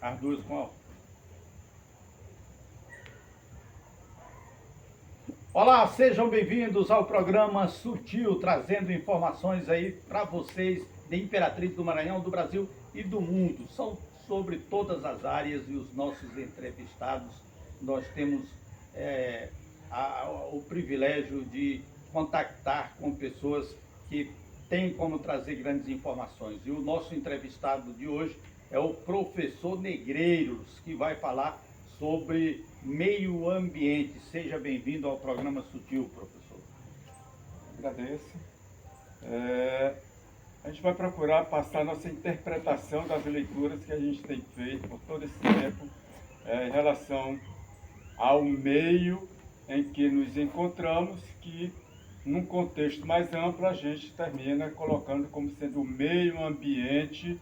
As duas com a... Olá, sejam bem-vindos ao programa Sutil, trazendo informações aí para vocês de Imperatriz do Maranhão, do Brasil e do mundo. São sobre todas as áreas e os nossos entrevistados. Nós temos o privilégio de contactar com pessoas que têm como trazer grandes informações. E o nosso entrevistado de hoje é o professor Negreiros, que vai falar sobre meio ambiente. Seja bem-vindo ao programa Sutil, professor. Agradeço. A gente vai procurar passar nossa interpretação das leituras que a gente tem feito por todo esse tempo em relação ao meio em que nos encontramos, que num contexto mais amplo a gente termina colocando como sendo o meio ambiente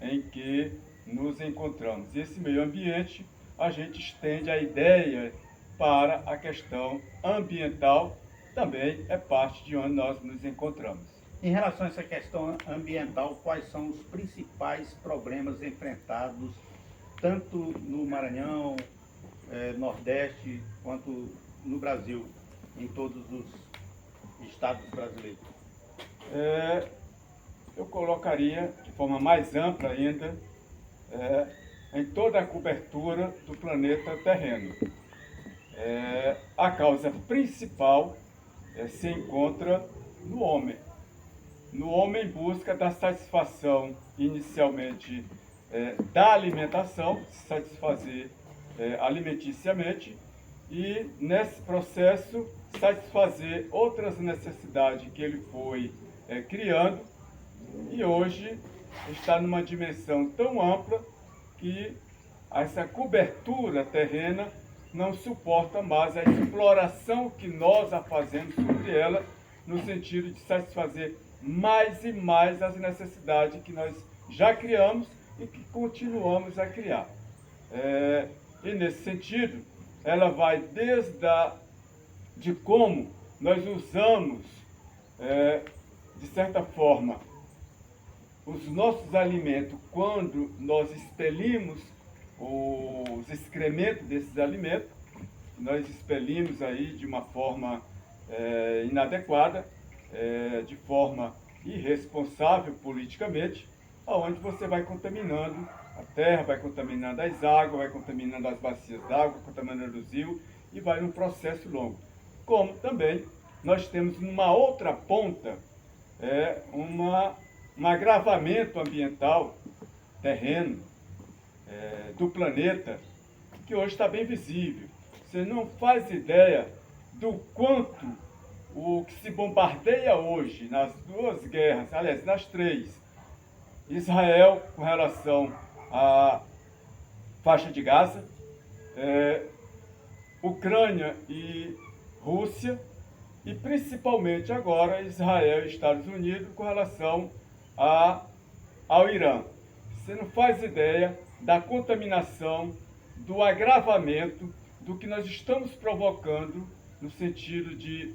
em que nos encontramos. E esse meio ambiente a gente estende a ideia para a questão ambiental, também é parte de onde nós nos encontramos. Em relação a essa questão ambiental, quais são os principais problemas enfrentados, tanto no Maranhão, Nordeste, quanto no Brasil, em todos os estados brasileiros? Eu colocaria de forma mais ampla ainda, em toda a cobertura do planeta terreno. A causa principal se encontra no homem. No homem em busca da satisfação, inicialmente, da alimentação, se satisfazer alimenticiamente, e nesse processo satisfazer outras necessidades que ele foi criando, e hoje está numa dimensão tão ampla que essa cobertura terrena não suporta mais a exploração que nós a fazemos sobre ela, no sentido de satisfazer mais e mais as necessidades que nós já criamos e que continuamos a criar. E nesse sentido, ela vai de como nós usamos, de certa forma, os nossos alimentos, quando nós expelimos os excrementos desses alimentos, nós expelimos aí de uma forma inadequada, de forma irresponsável politicamente, aonde você vai contaminando a terra, vai contaminando as águas, vai contaminando as bacias d'água, contaminando os rios, e vai num processo longo. Como também nós temos numa outra ponta um agravamento ambiental terreno do planeta, que hoje está bem visível. Você não faz ideia do quanto o que se bombardeia hoje nas duas guerras, aliás, nas três, Israel com relação à faixa de Gaza, Ucrânia e Rússia, e principalmente agora Israel e Estados Unidos com relação ao Irã. Você não faz ideia da contaminação, do agravamento, do que nós estamos provocando no sentido de,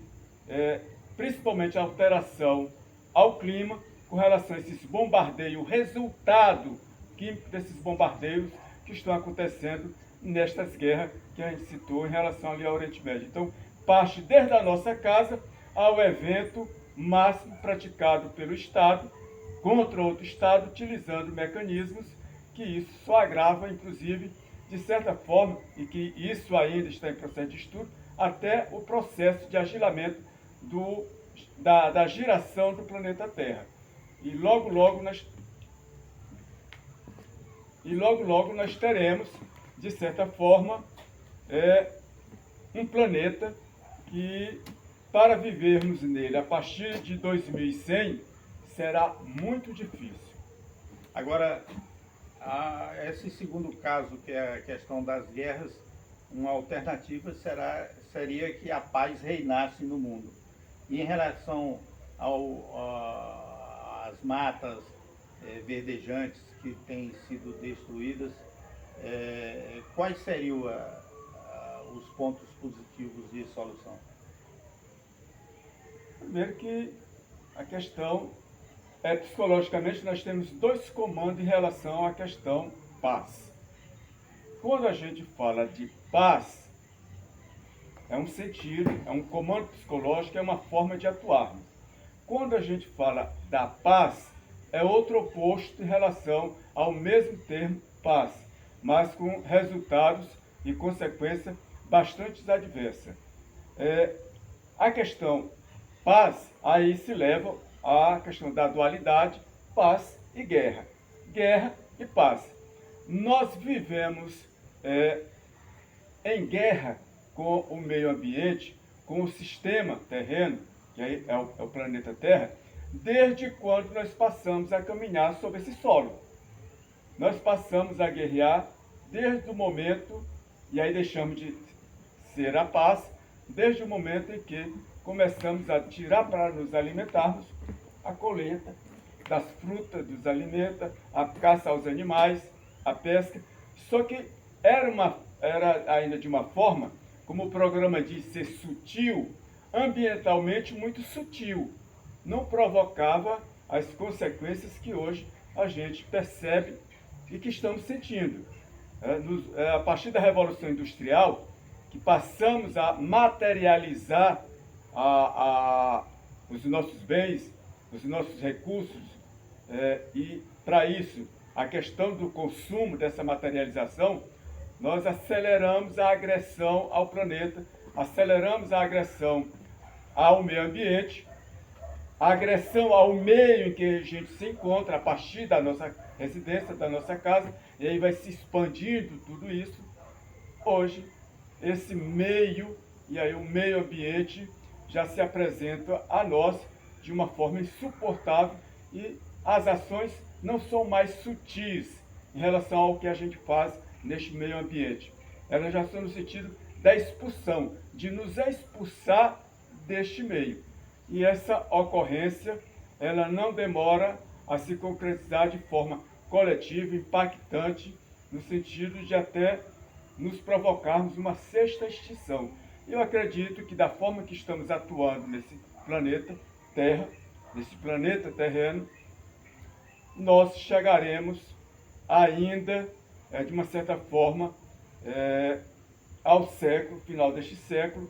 principalmente, a alteração ao clima com relação a esses bombardeios, o resultado químico desses bombardeios que estão acontecendo nestas guerras que a gente citou em relação ali ao Oriente Médio. Então, parte desde a nossa casa ao evento máximo praticado pelo Estado contra outro Estado, utilizando mecanismos que isso só agrava, inclusive, de certa forma, e que isso ainda está em processo de estudo, até o processo de agilamento da giração do planeta Terra. E logo, logo nós teremos, de certa forma, um planeta que, para vivermos nele a partir de 2100, será muito difícil. Agora, esse segundo caso, que é a questão das guerras, uma alternativa seria que a paz reinasse no mundo. E em relação às matas verdejantes que têm sido destruídas, quais seriam os pontos positivos de solução? Primeiro que a questão psicologicamente nós temos dois comandos em relação à questão paz. quando a gente fala de paz, é um sentido, é um comando psicológico, é uma forma de atuarmos. Quando a gente fala da paz, é outro oposto em relação ao mesmo termo paz, mas com resultados e consequências bastante adversas. A questão paz, aí se leva à questão da dualidade, paz e guerra. Guerra e paz. Nós vivemos em guerra com o meio ambiente, com o sistema terreno, que aí é o planeta Terra, desde quando nós passamos a caminhar sobre esse solo. Nós passamos a guerrear desde o momento, e aí deixamos de ser a paz, desde o momento em que começamos a tirar para nos alimentarmos a colheita das frutas, dos alimentos, a caça aos animais, a pesca. Só que era ainda de uma forma, como o programa diz, ser sutil, ambientalmente muito sutil. Não provocava as consequências que hoje a gente percebe e que estamos sentindo. A partir da Revolução Industrial, que passamos a materializar os nossos bens, os nossos recursos, e para isso, a questão do consumo dessa materialização, nós aceleramos a agressão ao planeta, aceleramos a agressão ao meio ambiente, a agressão ao meio em que a gente se encontra a partir da nossa residência, da nossa casa, e aí vai se expandindo tudo isso. Hoje, esse meio, e aí o meio ambiente, já se apresenta a nós de uma forma insuportável e as ações não são mais sutis em relação ao que a gente faz neste meio ambiente. Elas já são no sentido da expulsão, de nos expulsar deste meio. E essa ocorrência, ela não demora a se concretizar de forma coletiva, impactante, no sentido de até nos provocarmos uma sexta extinção. Eu acredito que da forma que estamos atuando nesse planeta Terra, nesse planeta terreno, nós chegaremos ainda, de uma certa forma, ao século, final deste século,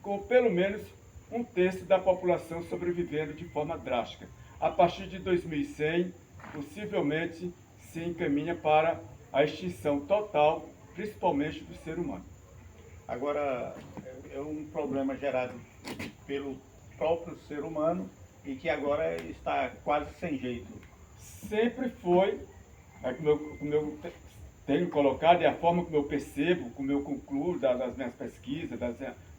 com pelo menos um terço da população sobrevivendo de forma drástica. A partir de 2100, possivelmente se encaminha para a extinção total, principalmente do ser humano. Agora, é um problema gerado pelo próprio ser humano e que agora está quase sem jeito. Sempre foi, como eu tenho colocado, e a forma como eu percebo, como eu concluo das minhas pesquisas,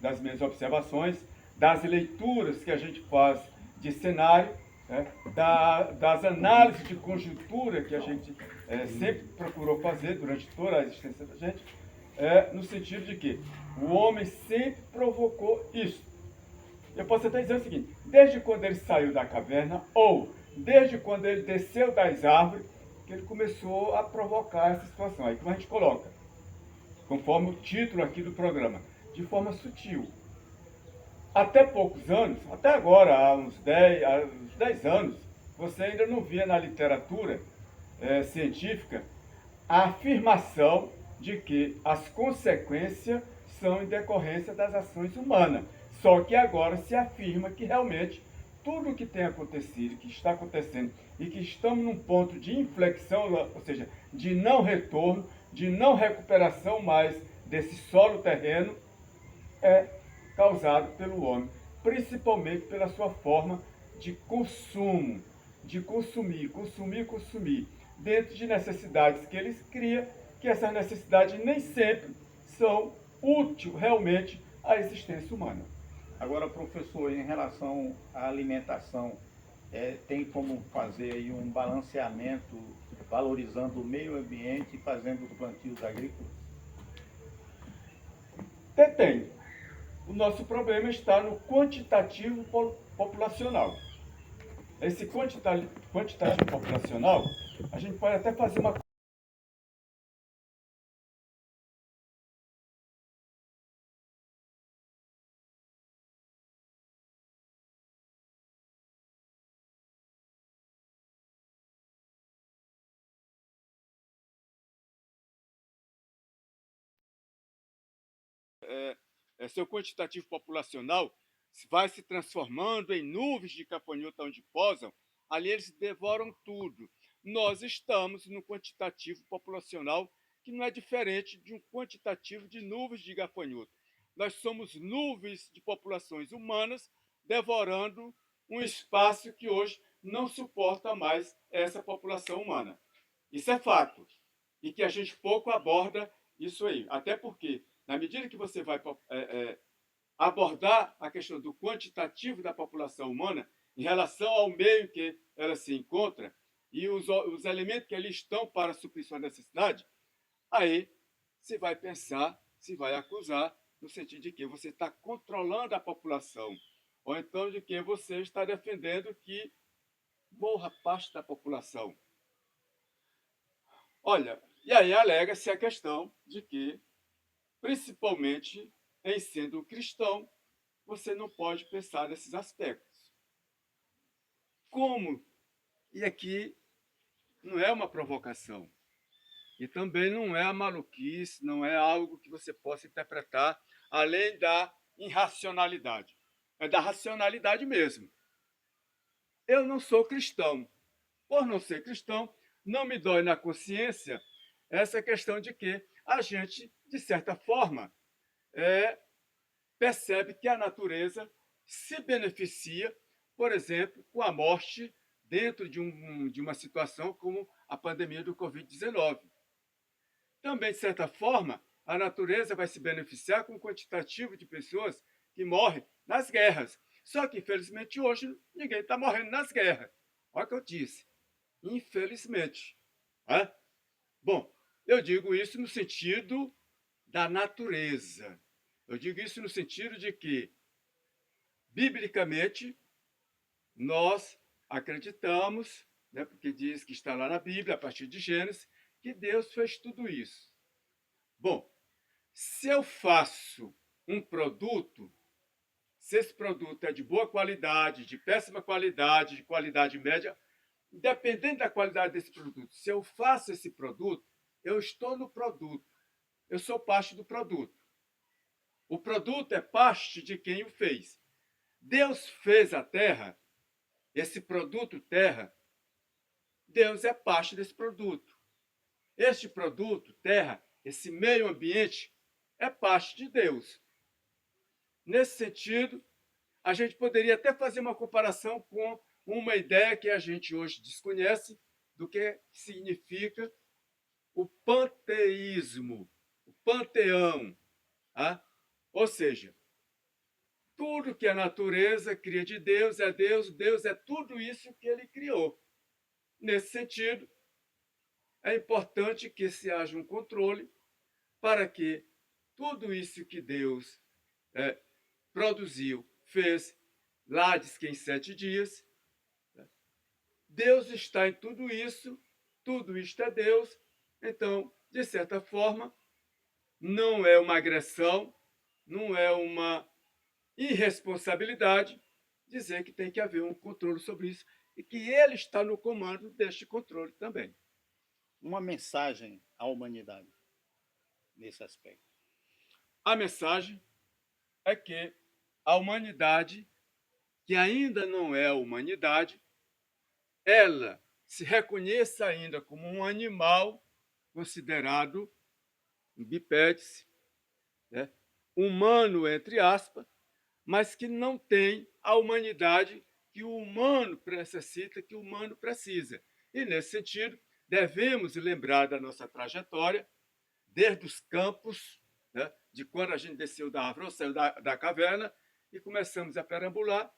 das minhas observações, das leituras que a gente faz de cenário, das análises de conjuntura que a gente sempre procurou fazer durante toda a existência da gente, no sentido de que o homem sempre provocou isso. Eu posso até dizer o seguinte: desde quando ele saiu da caverna, ou desde quando ele desceu das árvores, que ele começou a provocar essa situação. Aí como a gente coloca, conforme o título aqui do programa, de forma sutil. Até poucos anos, até agora, há uns 10 anos, você ainda não via na literatura científica a afirmação de que as consequências são em decorrência das ações humanas. Só que agora se afirma que realmente tudo o que tem acontecido, que está acontecendo e que estamos num ponto de inflexão, ou seja, de não retorno, de não recuperação mais desse solo terreno, é causado pelo homem, principalmente pela sua forma de consumo, de consumir, dentro de necessidades que eles criam, que essas necessidades nem sempre são úteis realmente à existência humana. Agora, professor, em relação à alimentação, tem como fazer aí um balanceamento, valorizando o meio ambiente e fazendo os plantios agrícolas? Tem. O nosso problema está no quantitativo populacional. Esse quantitativo populacional, a gente pode até fazer uma seu quantitativo populacional vai se transformando em nuvens de gafanhotos onde posam, ali eles devoram tudo. Nós estamos no quantitativo populacional que não é diferente de um quantitativo de nuvens de gafanhotos. Nós somos nuvens de populações humanas devorando um espaço que hoje não suporta mais essa população humana. Isso é fato. E que a gente pouco aborda isso aí. Até porque, na medida que você vai abordar a questão do quantitativo da população humana em relação ao meio que ela se encontra e os elementos que ali estão para suprir sua necessidade, aí se vai pensar, se vai acusar, no sentido de que você está controlando a população, ou então de que você está defendendo que morra parte da população. Olha, e aí alega-se a questão de que, principalmente em sendo cristão, você não pode pensar nesses aspectos. Como? E aqui não é uma provocação. E também não é a maluquice, não é algo que você possa interpretar além da irracionalidade. É da racionalidade mesmo. Eu não sou cristão. Por não ser cristão, não me dói na consciência essa questão de que a gente, de certa forma, percebe que a natureza se beneficia, por exemplo, com a morte dentro de uma situação como a pandemia do Covid-19. Também, de certa forma, a natureza vai se beneficiar com o quantitativo de pessoas que morrem nas guerras. Só que, infelizmente, hoje ninguém está morrendo nas guerras. Olha o que eu disse. Infelizmente. É? Bom, eu digo isso no sentido da natureza. Eu digo isso no sentido de que, biblicamente, nós acreditamos, né, porque diz que está lá na Bíblia, a partir de Gênesis, que Deus fez tudo isso. Bom, se eu faço um produto, se esse produto é de boa qualidade, de péssima qualidade, de qualidade média, dependendo da qualidade desse produto, se eu faço esse produto, eu estou no produto. Eu sou parte do produto. O produto é parte de quem o fez. Deus fez a terra, esse produto terra, Deus é parte desse produto. Este produto, terra, esse meio ambiente, é parte de Deus. Nesse sentido, a gente poderia até fazer uma comparação com uma ideia que a gente hoje desconhece do que significa o panteísmo, o panteão. Tá? Ou seja, tudo que a natureza cria de Deus, Deus é tudo isso que ele criou. Nesse sentido, é importante que se haja um controle para que tudo isso que Deus produziu, fez, lá diz que em 7 dias, Deus está em tudo isto é Deus, então, de certa forma, não é uma agressão, não é uma irresponsabilidade dizer que tem que haver um controle sobre isso e que ele está no comando deste controle também. Uma mensagem à humanidade nesse aspecto. A mensagem é que a humanidade, que ainda não é a humanidade, ela se reconheça ainda como um animal considerado um bipédice, né? Humano, entre aspas, mas que não tem a humanidade que o humano necessita, que o humano precisa. E, nesse sentido, devemos lembrar da nossa trajetória, desde os campos, né, de quando a gente desceu da árvore, ou saiu da caverna, e começamos a perambular,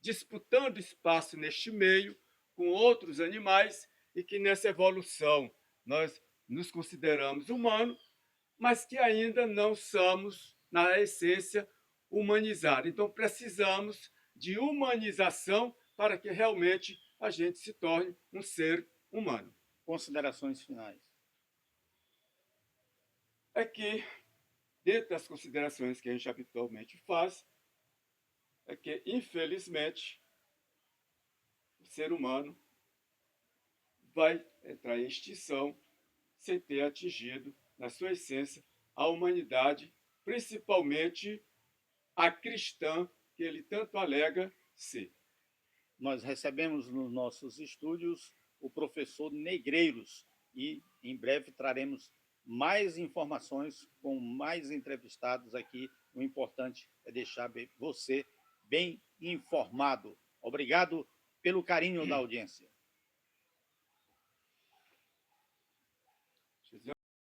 disputando espaço neste meio com outros animais, e que nessa evolução nós nos consideramos humanos, mas que ainda não somos, na essência, humanizados. Então, precisamos de humanização para que realmente a gente se torne um ser humano. Considerações finais. É que, dentro das considerações que a gente habitualmente faz, é que, infelizmente, o ser humano vai entrar em extinção sem ter atingido, na sua essência, a humanidade principalmente a cristã que ele tanto alega ser. Nós recebemos nos nossos estúdios o professor Negreiros e em breve traremos mais informações com mais entrevistados aqui. O importante é deixar você bem informado. Obrigado pelo carinho da audiência.